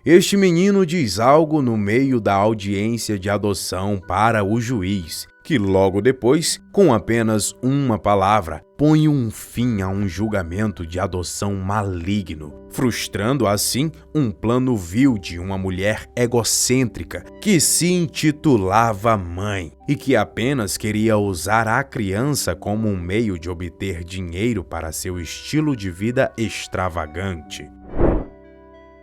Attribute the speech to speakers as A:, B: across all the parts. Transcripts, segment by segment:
A: Este menino diz algo no meio da audiência de adoção para o juiz, que logo depois, com apenas uma palavra, põe um fim a um julgamento de adoção maligno, frustrando assim um plano vil de uma mulher egocêntrica que se intitulava mãe e que apenas queria usar a criança como um meio de obter dinheiro para seu estilo de vida extravagante.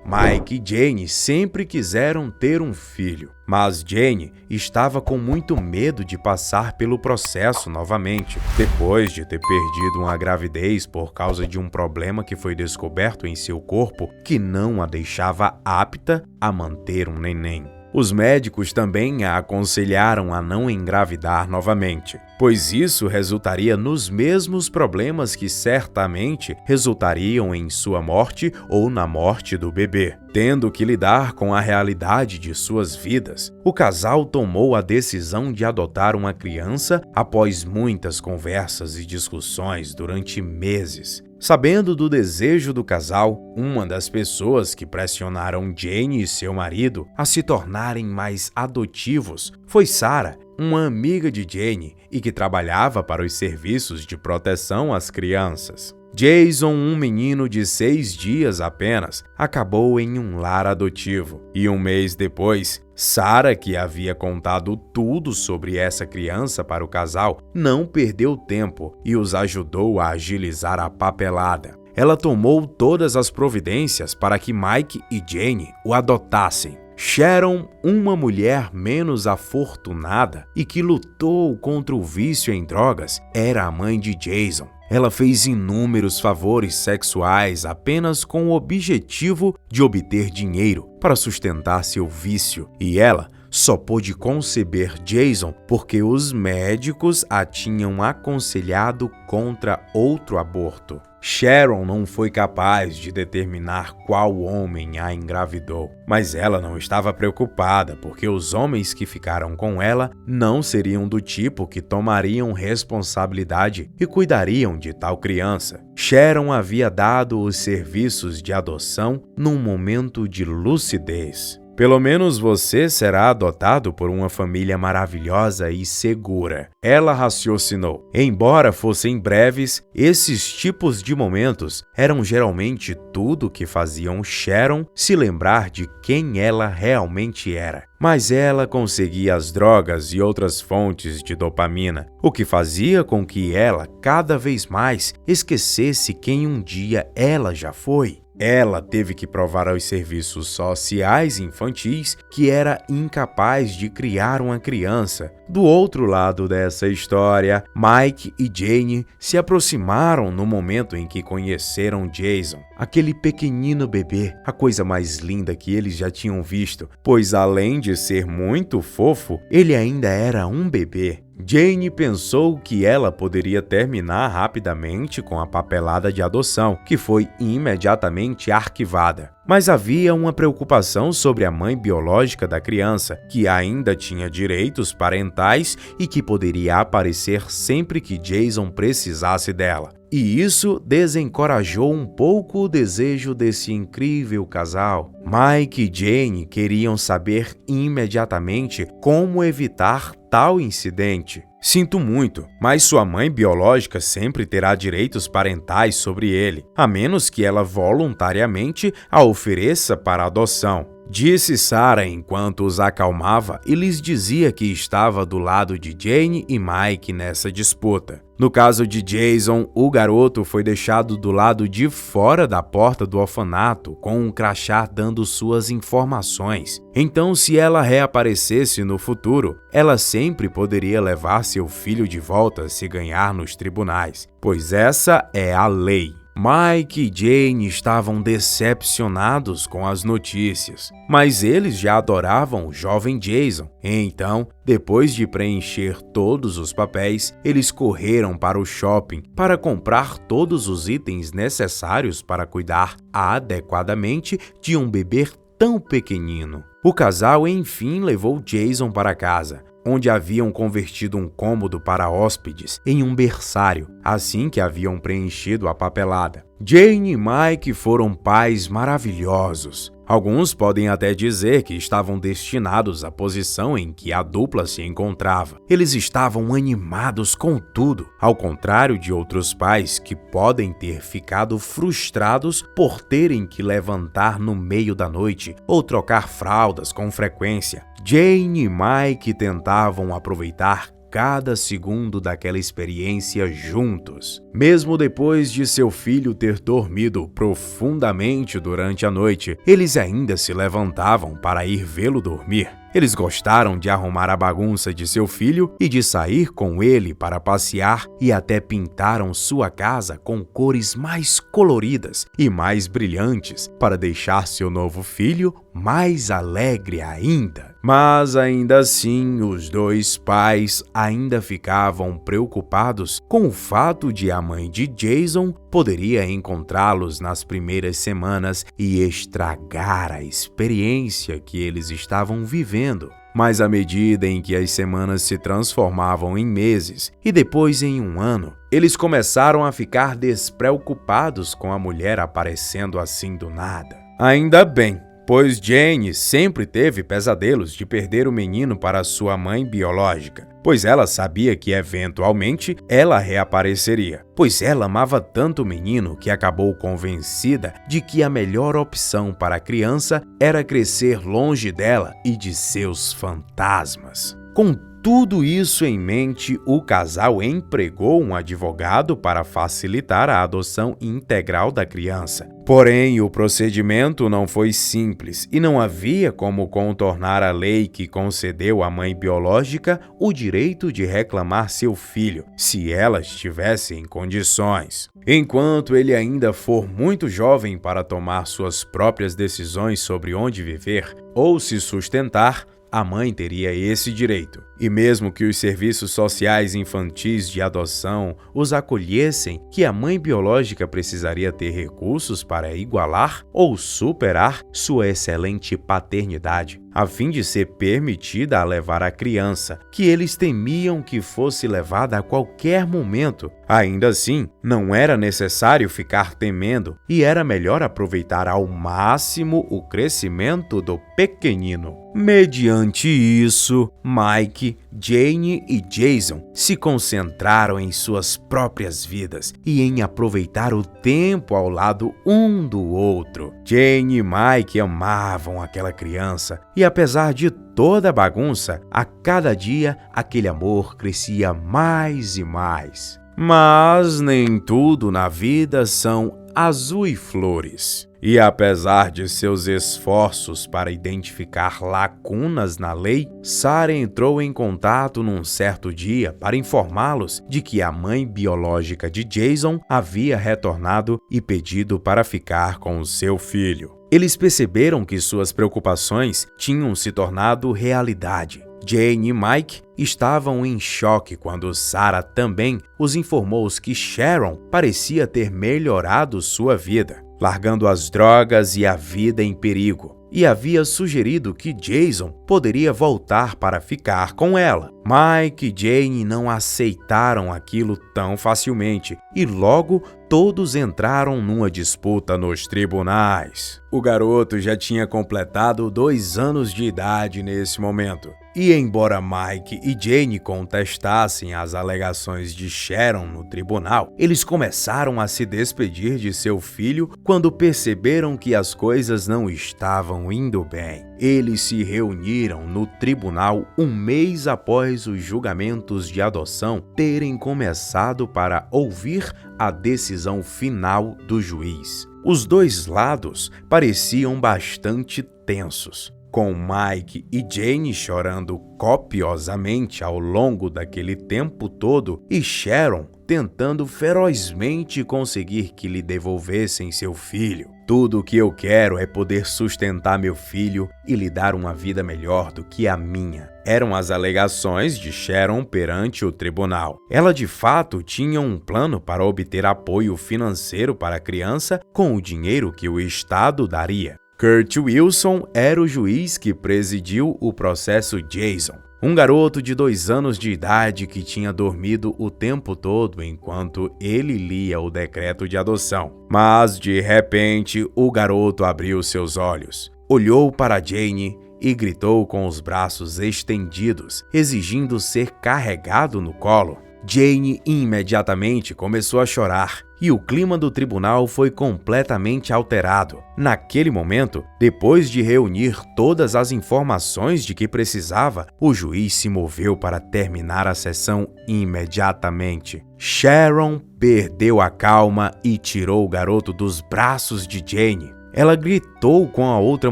A: Mike e Jane sempre quiseram ter um filho, mas Jane estava com muito medo de passar pelo processo novamente, depois de ter perdido uma gravidez por causa de um problema que foi descoberto em seu corpo que não a deixava apta a manter um neném. Os médicos também a aconselharam a não engravidar novamente, pois isso resultaria nos mesmos problemas que certamente resultariam em sua morte ou na morte do bebê. Tendo que lidar com a realidade de suas vidas, o casal tomou a decisão de adotar uma criança após muitas conversas e discussões durante meses. Sabendo do desejo do casal, uma das pessoas que pressionaram Jane e seu marido a se tornarem mais adotivos foi Sarah, uma amiga de Jane e que trabalhava para os serviços de proteção às crianças. Jason, um menino de 6 dias apenas, acabou em um lar adotivo. E um mês depois, Sarah, que havia contado tudo sobre essa criança para o casal, não perdeu tempo e os ajudou a agilizar a papelada. Ela tomou todas as providências para que Mike e Jane o adotassem. Sharon, uma mulher menos afortunada e que lutou contra o vício em drogas, era a mãe de Jason. Ela fez inúmeros favores sexuais apenas com o objetivo de obter dinheiro para sustentar seu vício, e ela só pôde conceber Jason porque os médicos a tinham aconselhado contra outro aborto. Sharon não foi capaz de determinar qual homem a engravidou, mas ela não estava preocupada porque os homens que ficaram com ela não seriam do tipo que tomariam responsabilidade e cuidariam de tal criança. Sharon havia dado os serviços de adoção num momento de lucidez. Pelo menos você será adotado por uma família maravilhosa e segura. Ela raciocinou. Embora fossem breves, esses tipos de momentos eram geralmente tudo que faziam Sharon se lembrar de quem ela realmente era. Mas ela conseguia as drogas e outras fontes de dopamina, o que fazia com que ela cada vez mais esquecesse quem um dia ela já foi. Ela teve que provar aos serviços sociais infantis que era incapaz de criar uma criança. Do outro lado dessa história, Mike e Jane se aproximaram no momento em que conheceram Jason, aquele pequenino bebê, a coisa mais linda que eles já tinham visto, pois além de ser muito fofo, ele ainda era um bebê. Jane pensou que ela poderia terminar rapidamente com a papelada de adoção, que foi imediatamente arquivada. Mas havia uma preocupação sobre a mãe biológica da criança, que ainda tinha direitos parentais e que poderia aparecer sempre que Jason precisasse dela. E isso desencorajou um pouco o desejo desse incrível casal. Mike e Jane queriam saber imediatamente como evitar tal incidente. Sinto muito, mas sua mãe biológica sempre terá direitos parentais sobre ele, a menos que ela voluntariamente a ofereça para adoção. Disse Sarah enquanto os acalmava e lhes dizia que estava do lado de Jane e Mike nessa disputa. No caso de Jason, o garoto foi deixado do lado de fora da porta do orfanato, com um crachá dando suas informações. Então, se ela reaparecesse no futuro, ela sempre poderia levar seu filho de volta se ganhar nos tribunais, pois essa é a lei. Mike e Jane estavam decepcionados com as notícias, mas eles já adoravam o jovem Jason. Então, depois de preencher todos os papéis, eles correram para o shopping para comprar todos os itens necessários para cuidar adequadamente de um bebê tão pequenino. O casal enfim levou Jason para casa, onde haviam convertido um cômodo para hóspedes em um berçário, assim que haviam preenchido a papelada. Jane e Mike foram pais maravilhosos. Alguns podem até dizer que estavam destinados à posição em que a dupla se encontrava. Eles estavam animados com tudo, ao contrário de outros pais que podem ter ficado frustrados por terem que levantar no meio da noite ou trocar fraldas com frequência. Jane e Mike tentavam aproveitar cada segundo daquela experiência juntos. Mesmo depois de seu filho ter dormido profundamente durante a noite, eles ainda se levantavam para ir vê-lo dormir. Eles gostaram de arrumar a bagunça de seu filho e de sair com ele para passear e até pintaram sua casa com cores mais coloridas e mais brilhantes para deixar seu novo filho mais alegre ainda. Mas ainda assim, os dois pais ainda ficavam preocupados com o fato de a mãe de Jason poderia encontrá-los nas primeiras semanas e estragar a experiência que eles estavam vivendo. Mas à medida em que as semanas se transformavam em meses e depois em um ano, eles começaram a ficar despreocupados com a mulher aparecendo assim do nada. Ainda bem, pois Jane sempre teve pesadelos de perder o menino para sua mãe biológica, pois ela sabia que eventualmente ela reapareceria, pois ela amava tanto o menino que acabou convencida de que a melhor opção para a criança era crescer longe dela e de seus fantasmas. Com tudo isso em mente, o casal empregou um advogado para facilitar a adoção integral da criança. Porém, o procedimento não foi simples e não havia como contornar a lei que concedeu à mãe biológica o direito de reclamar seu filho, se ela estivesse em condições. Enquanto ele ainda for muito jovem para tomar suas próprias decisões sobre onde viver ou se sustentar, a mãe teria esse direito. E mesmo que os serviços sociais infantis de adoção os acolhessem, que a mãe biológica precisaria ter recursos para igualar ou superar sua excelente paternidade, a fim de ser permitida a levar a criança, que eles temiam que fosse levada a qualquer momento. Ainda assim, não era necessário ficar temendo e era melhor aproveitar ao máximo o crescimento do pequenino. Mediante isso, Mike, Jane e Jason se concentraram em suas próprias vidas e em aproveitar o tempo ao lado um do outro. Jane e Mike amavam aquela criança e, apesar de toda a bagunça, a cada dia aquele amor crescia mais e mais. Mas nem tudo na vida são azul e flores. E apesar de seus esforços para identificar lacunas na lei, Sarah entrou em contato num certo dia para informá-los de que a mãe biológica de Jason havia retornado e pedido para ficar com o seu filho. Eles perceberam que suas preocupações tinham se tornado realidade. Jane e Mike estavam em choque quando Sarah também os informou que Sharon parecia ter melhorado sua vida, largando as drogas e a vida em perigo, e havia sugerido que Jason poderia voltar para ficar com ela. Mike e Jane não aceitaram aquilo tão facilmente e logo todos entraram numa disputa nos tribunais. O garoto já tinha completado 2 anos de idade nesse momento. E embora Mike e Jane contestassem as alegações de Sharon no tribunal, eles começaram a se despedir de seu filho quando perceberam que as coisas não estavam indo bem. Eles se reuniram no tribunal um mês após os julgamentos de adoção terem começado para ouvir a decisão final do juiz. Os dois lados pareciam bastante tensos, com Mike e Jane chorando copiosamente ao longo daquele tempo todo e Sharon tentando ferozmente conseguir que lhe devolvessem seu filho. Tudo o que eu quero é poder sustentar meu filho e lhe dar uma vida melhor do que a minha. Eram as alegações de Sharon perante o tribunal. Ela de fato tinha um plano para obter apoio financeiro para a criança com o dinheiro que o Estado daria. Kurt Wilson era o juiz que presidiu o processo Jason, um garoto de 2 anos de idade que tinha dormido o tempo todo enquanto ele lia o decreto de adoção. Mas, de repente, o garoto abriu seus olhos, olhou para Jane e gritou com os braços estendidos, exigindo ser carregado no colo. Jane imediatamente começou a chorar e o clima do tribunal foi completamente alterado. Naquele momento, depois de reunir todas as informações de que precisava, o juiz se moveu para terminar a sessão imediatamente. Sharon perdeu a calma e tirou o garoto dos braços de Jane. Ela gritou com a outra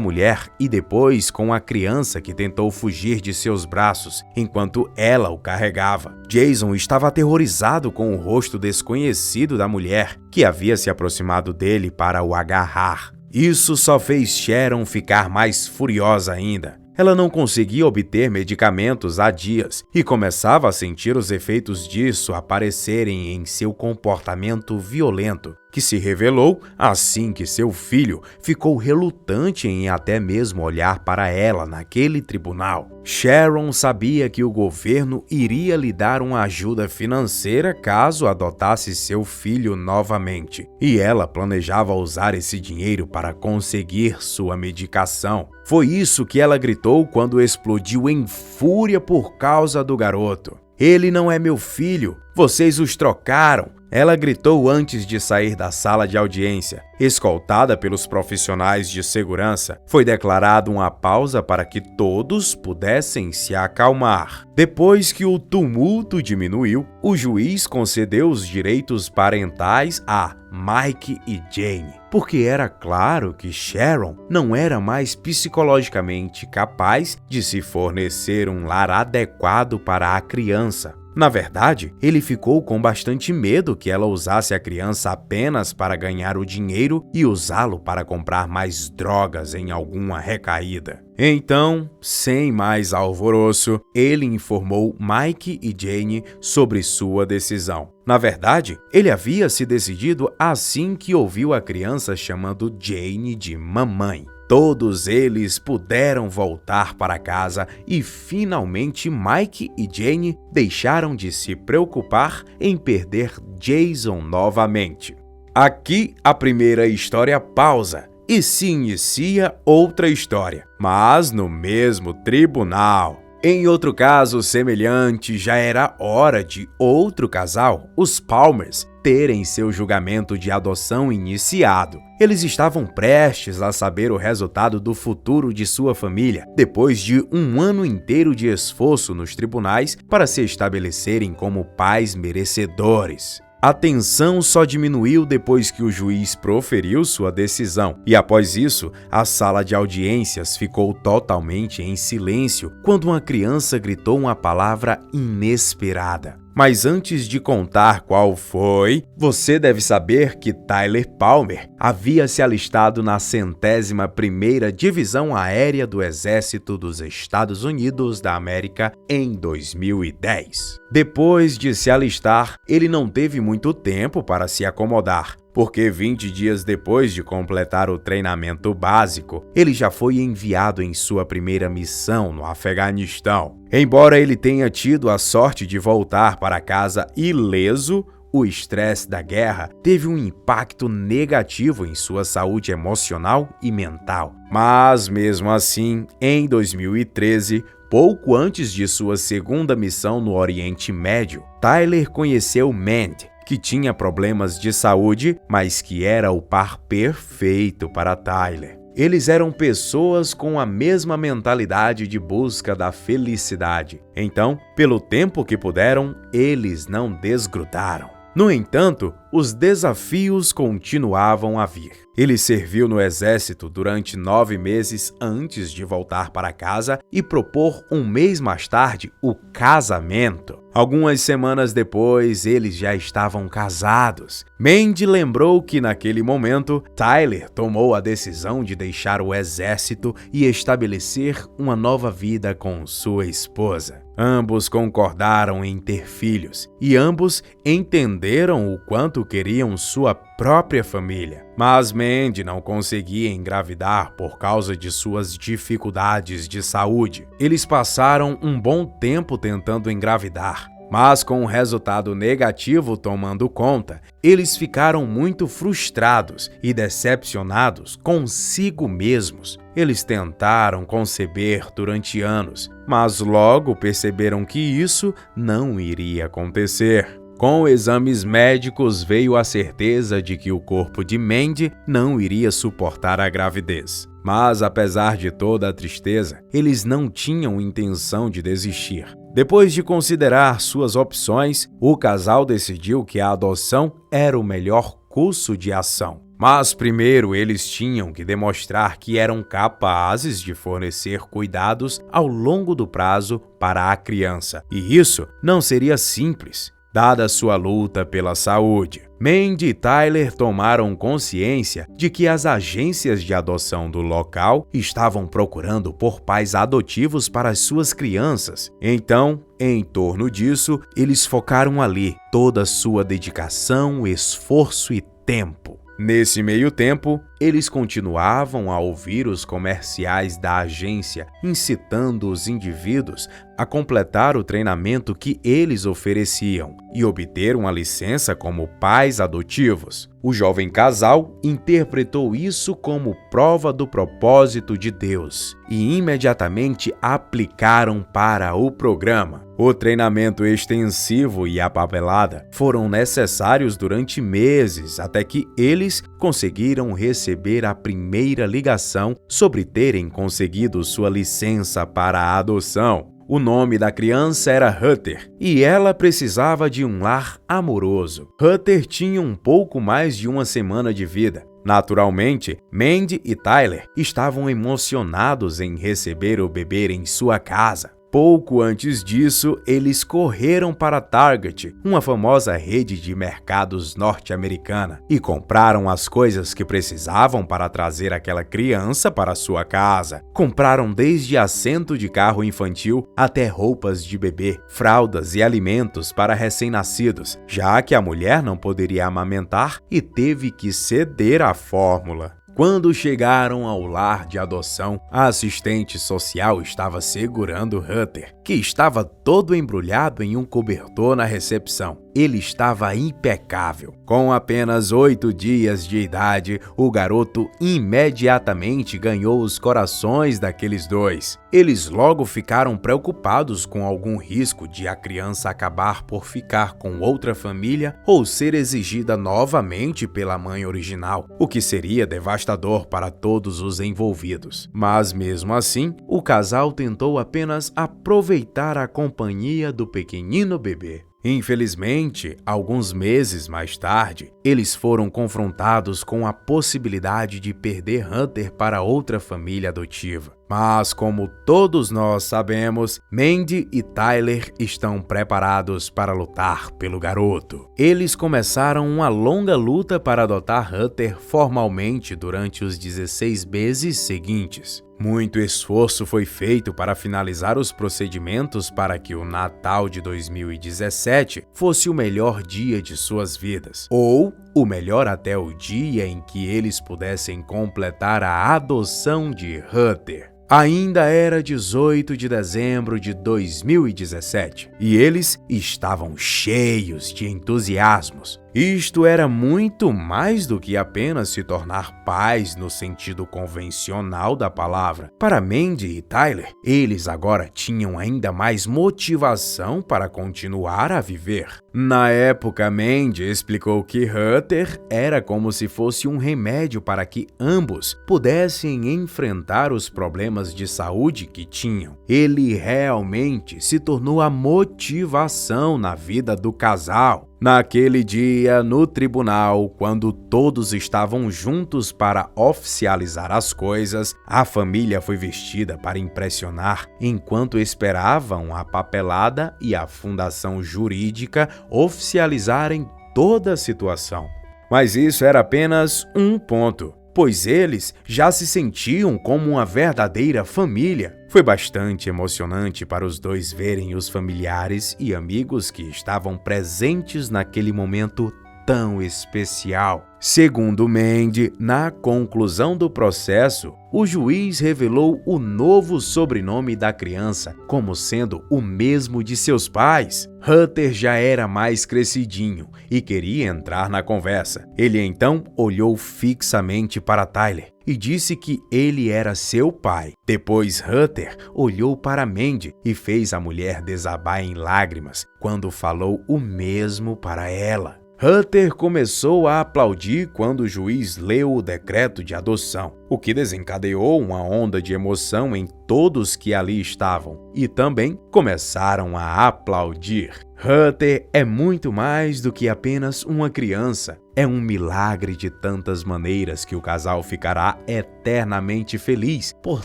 A: mulher e depois com a criança que tentou fugir de seus braços enquanto ela o carregava. Jason estava aterrorizado com o rosto desconhecido da mulher que havia se aproximado dele para o agarrar. Isso só fez Sharon ficar mais furiosa ainda. Ela não conseguia obter medicamentos há dias e começava a sentir os efeitos disso aparecerem em seu comportamento violento, que se revelou assim que seu filho ficou relutante em até mesmo olhar para ela naquele tribunal. Sharon sabia que o governo iria lhe dar uma ajuda financeira caso adotasse seu filho novamente, e ela planejava usar esse dinheiro para conseguir sua medicação. Foi isso que ela gritou quando explodiu em fúria por causa do garoto. "Ele não é meu filho, vocês os trocaram!" Ela gritou antes de sair da sala de audiência. Escoltada pelos profissionais de segurança, foi declarada uma pausa para que todos pudessem se acalmar. Depois que o tumulto diminuiu, o juiz concedeu os direitos parentais a Mike e Jane, porque era claro que Sharon não era mais psicologicamente capaz de se fornecer um lar adequado para a criança. Na verdade, ele ficou com bastante medo que ela usasse a criança apenas para ganhar o dinheiro e usá-lo para comprar mais drogas em alguma recaída. Então, sem mais alvoroço, ele informou Mike e Jane sobre sua decisão. Na verdade, ele havia se decidido assim que ouviu a criança chamando Jane de mamãe. Todos eles puderam voltar para casa e finalmente Mike e Jane deixaram de se preocupar em perder Jason novamente. Aqui a primeira história pausa e se inicia outra história, mas no mesmo tribunal. Em outro caso semelhante, já era hora de outro casal, os Palmers, terem seu julgamento de adoção iniciado. Eles estavam prestes a saber o resultado do futuro de sua família, depois de um ano inteiro de esforço nos tribunais para se estabelecerem como pais merecedores. A tensão só diminuiu depois que o juiz proferiu sua decisão, e após isso, a sala de audiências ficou totalmente em silêncio quando uma criança gritou uma palavra inesperada. Mas antes de contar qual foi, você deve saber que Tyler Palmer havia se alistado na 101ª Divisão Aérea do Exército dos Estados Unidos da América em 2010. Depois de se alistar, ele não teve muito tempo para se acomodar, porque 20 dias depois de completar o treinamento básico, ele já foi enviado em sua primeira missão no Afeganistão. Embora ele tenha tido a sorte de voltar para casa ileso, o estresse da guerra teve um impacto negativo em sua saúde emocional e mental. Mas, mesmo assim, em 2013, pouco antes de sua segunda missão no Oriente Médio, Tyler conheceu Mandy, que tinha problemas de saúde, mas que era o par perfeito para Tyler. Eles eram pessoas com a mesma mentalidade de busca da felicidade. Então, pelo tempo que puderam, eles não desgrudaram. No entanto, os desafios continuavam a vir. Ele serviu no exército durante 9 meses antes de voltar para casa e propor um mês mais tarde o casamento. Algumas semanas depois, eles já estavam casados. Mandy lembrou que naquele momento, Tyler tomou a decisão de deixar o exército e estabelecer uma nova vida com sua esposa. Ambos concordaram em ter filhos e ambos entenderam o quanto queriam sua própria família. Mas Mandy não conseguia engravidar por causa de suas dificuldades de saúde. Eles passaram um bom tempo tentando engravidar, mas com o resultado negativo tomando conta, eles ficaram muito frustrados e decepcionados consigo mesmos. Eles tentaram conceber durante anos, mas logo perceberam que isso não iria acontecer. Com exames médicos veio a certeza de que o corpo de Mandy não iria suportar a gravidez. Mas apesar de toda a tristeza, eles não tinham intenção de desistir. Depois de considerar suas opções, o casal decidiu que a adoção era o melhor curso de ação. Mas primeiro eles tinham que demonstrar que eram capazes de fornecer cuidados ao longo do prazo para a criança. E isso não seria simples, dada sua luta pela saúde. Mandy e Tyler tomaram consciência de que as agências de adoção do local estavam procurando por pais adotivos para as suas crianças. Então, em torno disso, eles focaram ali toda a sua dedicação, esforço e tempo. Nesse meio tempo, eles continuavam a ouvir os comerciais da agência, incitando os indivíduos a completar o treinamento que eles ofereciam e obter uma licença como pais adotivos. O jovem casal interpretou isso como prova do propósito de Deus e imediatamente aplicaram para o programa. O treinamento extensivo e a papelada foram necessários durante meses até que eles conseguiram receber a primeira ligação sobre terem conseguido sua licença para a adoção. O nome da criança era Hunter e ela precisava de um lar amoroso. Hunter tinha um pouco mais de uma semana de vida. Naturalmente, Mandy e Tyler estavam emocionados em receber o bebê em sua casa. Pouco antes disso, eles correram para Target, uma famosa rede de mercados norte-americana, e compraram as coisas que precisavam para trazer aquela criança para sua casa. Compraram desde assento de carro infantil até roupas de bebê, fraldas e alimentos para recém-nascidos, já que a mulher não poderia amamentar e teve que ceder à fórmula. Quando chegaram ao lar de adoção, a assistente social estava segurando Hunter, que estava todo embrulhado em um cobertor na recepção. Ele estava impecável. Com apenas 8 dias de idade, o garoto imediatamente ganhou os corações daqueles dois. Eles logo ficaram preocupados com algum risco de a criança acabar por ficar com outra família ou ser exigida novamente pela mãe original, o que seria devastador para todos os envolvidos. Mas mesmo assim, o casal tentou apenas aproveitar a companhia do pequenino bebê. Infelizmente, alguns meses mais tarde, eles foram confrontados com a possibilidade de perder Hunter para outra família adotiva. Mas, como todos nós sabemos, Mandy e Tyler estão preparados para lutar pelo garoto. Eles começaram uma longa luta para adotar Hunter formalmente durante os 16 meses seguintes. Muito esforço foi feito para finalizar os procedimentos para que o Natal de 2017 fosse o melhor dia de suas vidas, ou o melhor até o dia em que eles pudessem completar a adoção de Hunter. Ainda era 18 de dezembro de 2017 e eles estavam cheios de entusiasmos. Isto era muito mais do que apenas se tornar pais no sentido convencional da palavra. Para Mandy e Tyler, eles agora tinham ainda mais motivação para continuar a viver. Na época, Mandy explicou que Hunter era como se fosse um remédio para que ambos pudessem enfrentar os problemas de saúde que tinham. Ele realmente se tornou a motivação na vida do casal. Naquele dia, no tribunal, quando todos estavam juntos para oficializar as coisas, a família foi vestida para impressionar enquanto esperavam a papelada e a fundação jurídica oficializarem toda a situação. Mas isso era apenas um ponto. pois eles já se sentiam como uma verdadeira família. Foi bastante emocionante para os dois verem os familiares e amigos que estavam presentes naquele momento tão especial. Segundo Mandy, na conclusão do processo, o juiz revelou o novo sobrenome da criança como sendo o mesmo de seus pais. Hunter já era mais crescidinho e queria entrar na conversa. Ele então olhou fixamente para Tyler e disse que ele era seu pai. Depois, Hunter olhou para Mandy e fez a mulher desabar em lágrimas quando falou o mesmo para ela. Hunter começou a aplaudir quando o juiz leu o decreto de adoção, o que desencadeou uma onda de emoção em todos que ali estavam, e também começaram a aplaudir. Hunter é muito mais do que apenas uma criança. É um milagre de tantas maneiras que o casal ficará eternamente feliz por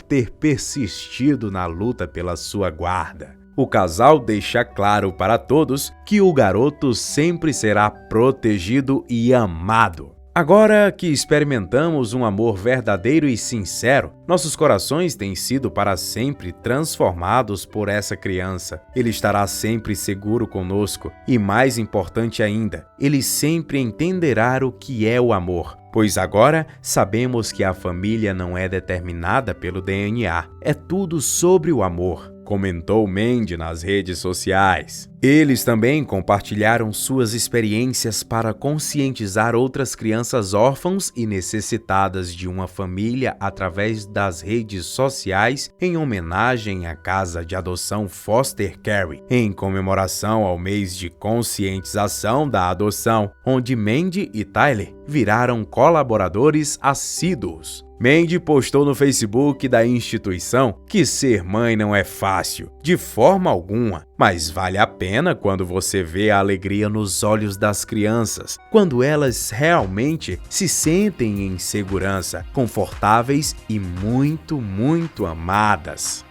A: ter persistido na luta pela sua guarda. O casal deixa claro para todos que o garoto sempre será protegido e amado. Agora que experimentamos um amor verdadeiro e sincero, nossos corações têm sido para sempre transformados por essa criança. Ele estará sempre seguro conosco e, mais importante ainda, ele sempre entenderá o que é o amor. Pois agora sabemos que a família não é determinada pelo DNA, é tudo sobre o amor, comentou Mandy nas redes sociais. Eles também compartilharam suas experiências para conscientizar outras crianças órfãs e necessitadas de uma família através das redes sociais em homenagem à casa de adoção Foster Care, em comemoração ao mês de conscientização da adoção, onde Mandy e Tyler viraram colaboradores assíduos. Mandy postou no Facebook da instituição que ser mãe não é fácil, de forma alguma, mas vale a pena quando você vê a alegria nos olhos das crianças, quando elas realmente se sentem em segurança, confortáveis e muito, muito amadas.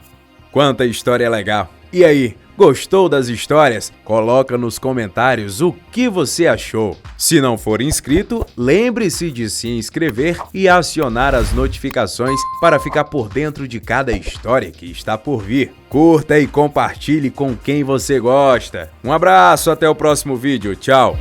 A: Quanta história legal! E aí, gostou das histórias? Coloca nos comentários o que você achou. Se não for inscrito, lembre-se de se inscrever e acionar as notificações para ficar por dentro de cada história que está por vir. Curta e compartilhe com quem você gosta. Um abraço, até o próximo vídeo. Tchau!